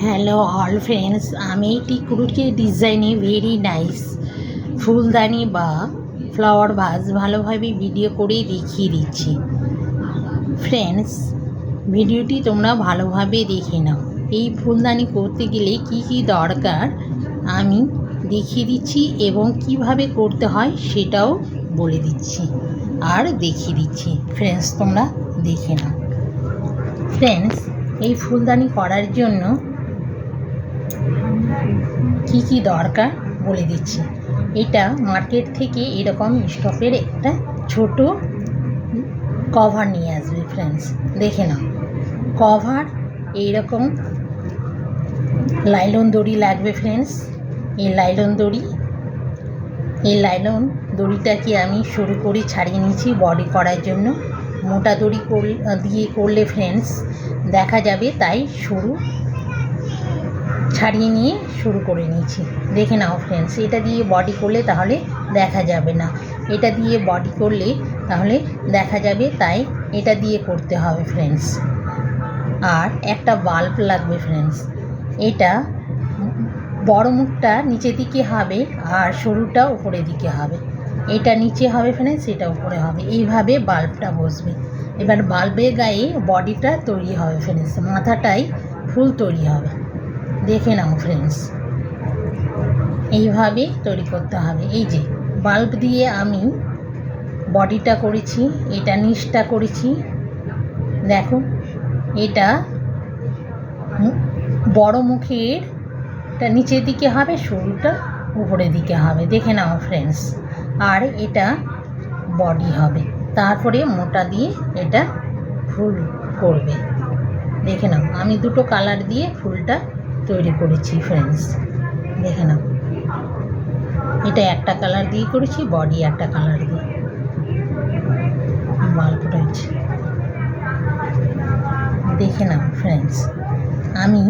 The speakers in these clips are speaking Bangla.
হ্যালো অল ফ্রেন্ডস, আমি টিকরুচি ডিজাইনে ভেরি নাইস ফুলদানি বা ফ্লাওয়ার ভাস ভালোভাবে ভিডিও করে দেখিয়ে দিচ্ছি। ফ্রেন্ডস, ভিডিওটি তোমরা ভালোভাবে দেখে নাও। এই ফুলদানি করতে গেলে কি কি দরকার আমি দেখিয়ে দিচ্ছি এবং কিভাবে করতে হয় সেটাও বলে দিচ্ছি আর দেখিয়ে দিচ্ছি। ফ্রেন্ডস, তোমরা দেখে নাও। ফ্রেন্ডস, এই ফুলদানি করার জন্য কি কি দরকার বলে দিচ্ছি। এটা মার্কেট থেকে এরকম স্টকের একটা ছোট কভার নিয়ে আসবে। ফ্রেন্ডস, দেখে নাও। কভার এইরকম লাইলন দড়ি লাগবে। ফ্রেন্ডস, এই লাইলন দড়িটাকে আমি সরু করে ছাড়িয়ে নিয়েছি বডি করার জন্য। মোটা দড়ি দিয়ে করলে ফ্রেন্ডস দেখা যাবে, তাই সরু ছাড়িয়ে নিয়ে শুরু করে নিয়েছি। দেখে নাও ফ্রেন্ডস, এটা দিয়ে বডি করলে তাহলে দেখা যাবে না, এটা দিয়ে বডি করলে তাহলে দেখা যাবে, তাই এটা দিয়ে করতে হবে ফ্রেন্ডস। আর একটা বাল্ব লাগবে ফ্রেন্ডস। এটা বড় মুখটা নিচের দিকে হবে আর সরুটা উপরের দিকে হবে। এটা নিচে হবে ফ্রেন্ডস, এটা উপরে হবে। এইভাবে বাল্বটা বসবে। এবার বাল্বের গায়ে বডিটা তৈরি হবে ফ্রেন্ডস, মাথাটাই ফুল তৈরি হবে। দেখে নাও ফ্রেন্ডস, এইভাবে তৈরি করতে হবে। এই যে বাল্ব দিয়ে আমি বডিটা করেছি, এটা নিচটা করেছি। দেখো, এটা বড় মুখেরটা নিচের দিকে হবে, সরুটা উপরের দিকে হবে। দেখে নাও ফ্রেন্ডস। আর এটা বডি হবে, তারপরে মোটা দিয়ে এটা ফুল করবে। দেখে নাও, আমি দুটো কালার দিয়ে ফুলটা তৈরি করেছি ফ্রেন্ডস। দেখে নাও, এটা একটা কালার দিয়ে করেছি, বডি একটা কালার দিয়ে বাল্বটা হচ্ছে। দেখে নাও ফ্রেন্ডস, আমি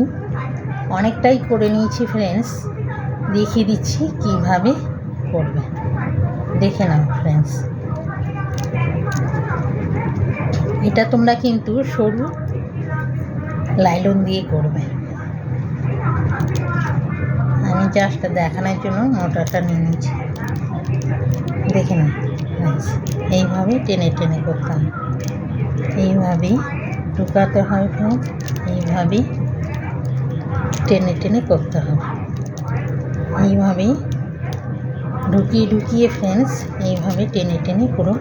অনেকটাই করে নিয়েছি ফ্রেন্ডস, দেখিয়ে দিচ্ছি কিভাবে করবে। দেখে নাও ফ্রেন্ডস, এটা তোমরা কিন্তু সরু লাইলন দিয়ে করবে। আমি জাস্ট দেখানোর জন্য মোটাটা নিয়ে নিয়েছি। দেখে নাও ফ্রেন্ডস, এইভাবে টেনে টেনে করতে হবে, এইভাবেই ঢুকাতে হবে ফ্রেন্ডস, এইভাবেই টেনে টেনে করতে হবে। এইভাবেই ঢুকিয়ে ঢুকিয়ে ফ্রেন্ডস, এইভাবে টেনে টেনে পুরো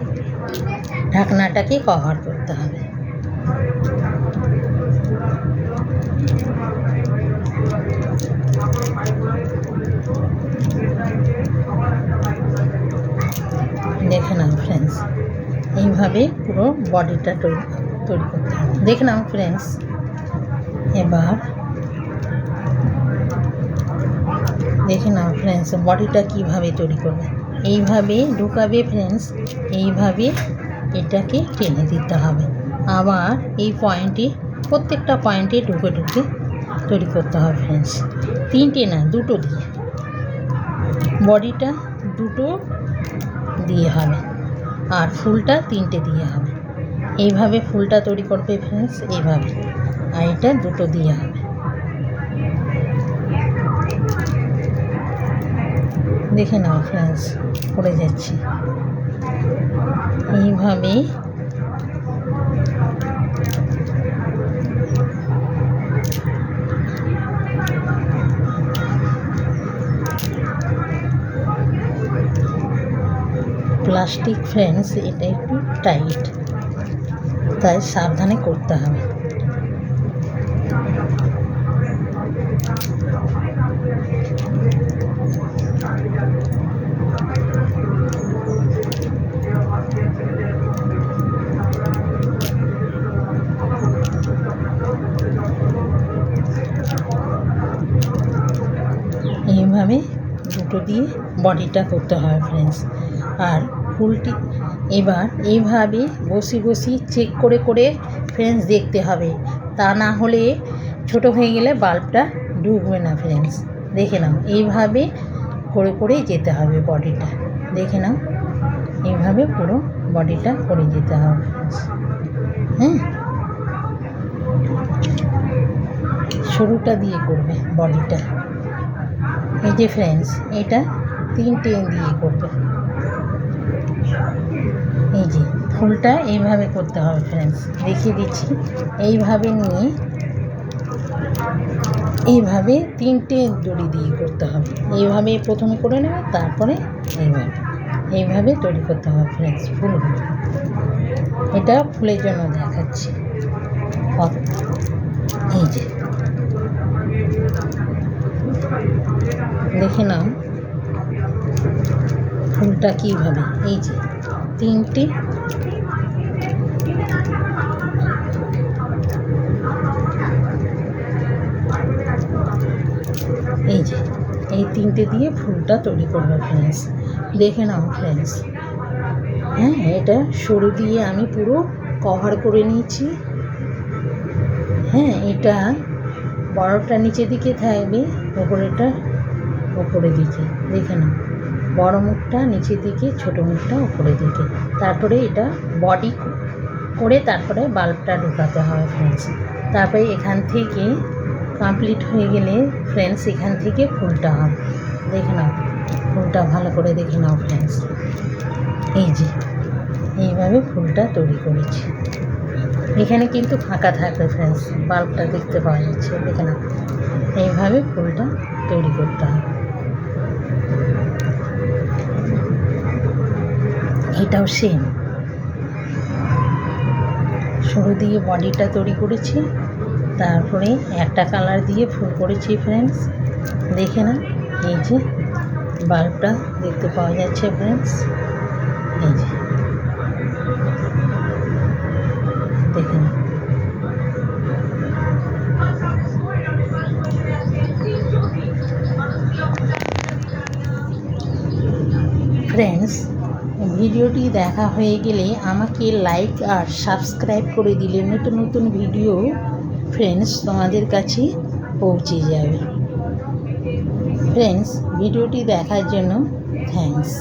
ঢাকনাটাকে কভার করতে হবে। দেখে নাও ফ্রেন্ডস, এইভাবে পুরো বডিটা তৈরি করতে হবে। দেখে নাও ফ্রেন্ডস, এবার দেখে নাও ফ্রেন্ডস বডিটা কীভাবে তৈরি করবে। এইভাবে ঢুকাবে ফ্রেন্ডস, এইভাবে এটাকে টেনে দিতে হবে। আবার এই পয়েন্টে, প্রত্যেকটা পয়েন্টে ঢুকে ঢুকে তৈরি করতে হবে ফ্রেন্ডস। তিনটে না, দুটো দিয়ে, বডিটা দুটো দিয়ে হবে আর ফুলটা তিনটে দিয়ে হবে। এইভাবে ফুলটা তৈরি করবে ফ্রেন্ডস, এইভাবে। আর এটা দুটো দিয়ে হবে। দেখে নাও ফ্রেন্ডস, করে যাচ্ছি এইভাবে। প্লাস্টিক ফ্রেন্ডস, এটা একটু টাইট, তাই সাবধানে করতে হবে। এইভাবে দুটো দিয়ে বডিটা করতে হবে ফ্রেন্ডস। আর ফুলটি এবার এইভাবে বসি বসি চেক করে করে ফ্রেন্ডস দেখতে হবে, তা না হলে ছোট হয়ে গেলে বাল্বটা ঢুকবে না ফ্রেন্ডস। দেখে নাও, এইভাবে করে করে যেতে হবে বডিটা। দেখে নাও, এইভাবে পুরো বডিটা করে যেতে হবে ফ্রেন্ডস। হ্যাঁ, সরুটা দিয়ে করবে বডিটা। এই যে ফ্রেন্ডস, এটা 3টে দিয়ে করবে। এই যে ফুলটা এইভাবে করতে হবে ফ্রেন্ডস, দেখিয়ে দিচ্ছি। এইভাবে নিয়ে এইভাবে 3টে দড়ি দিয়ে করতে হবে। এইভাবে প্রথমে করে নেবে, তারপরে এইভাবে তৈরি করতে হবে ফ্রেন্ডস ফুলগুলো। এটা ফুলের জন্য দেখাচ্ছি। এই যে দেখে নাও ফুলটা কীভাবে। এই যে 3টে এই যে এই 3টে দিয়ে ফুলটা তৈরি করবে ফ্রেন্ডস, দেখে নাও ফ্রেন্ডস। হ্যাঁ, এটা সরু দিয়ে আমি পুরো কভার করে নিয়েছি। হ্যাঁ, এটা বড়টা নিচের দিকে থাকবে, ওপরেটা ওপরের দিকে। দেখে নাও, বড় মুখটা নিচের দিকে, ছোট মুখটা ওপরের দিকে। তারপরে এটা বডি করে তারপরে বাল্বটা ঢোকাতে হবে ফ্রেন্ডস। তারপরে এখান থেকে কমপ্লিট হয়ে গেলে ফ্রেন্ডস এখান থেকে ফুলটা হবে। দেখে নাও ফুলটা ভালো করে দেখে নাও ফ্রেন্ডস। এই যে এইভাবে ফুলটা তৈরি করেছি। এখানে কিন্তু ফাঁকা থাকবে ফ্রেন্ডস, বাল্বটা দেখতে পাওয়া যাচ্ছে। দেখে নাও এইভাবে ফুলটা তৈরি করতে হবে। এটাও সেম, সরু দিয়ে বডিটা তৈরি করেছি, তারপরে একটা কালার দিয়ে ফুল করেছি ফ্রেন্ডস। দেখে না, এই যে বাল্বটা দেখতে পাওয়া যাচ্ছে ফ্রেন্ডস। এই যে দেখে না, ফ্রেন্ডস ভিডিওটি দেখা হয়ে গেলে আমাকে লাইক আর সাবস্ক্রাইব করে দিলে নতুন নতুন ভিডিও ফ্রেন্ডস তোমাদের কাছে পৌঁছে যাবে। ফ্রেন্ডস ভিডিওটি দেখার জন্য থ্যাঙ্কস।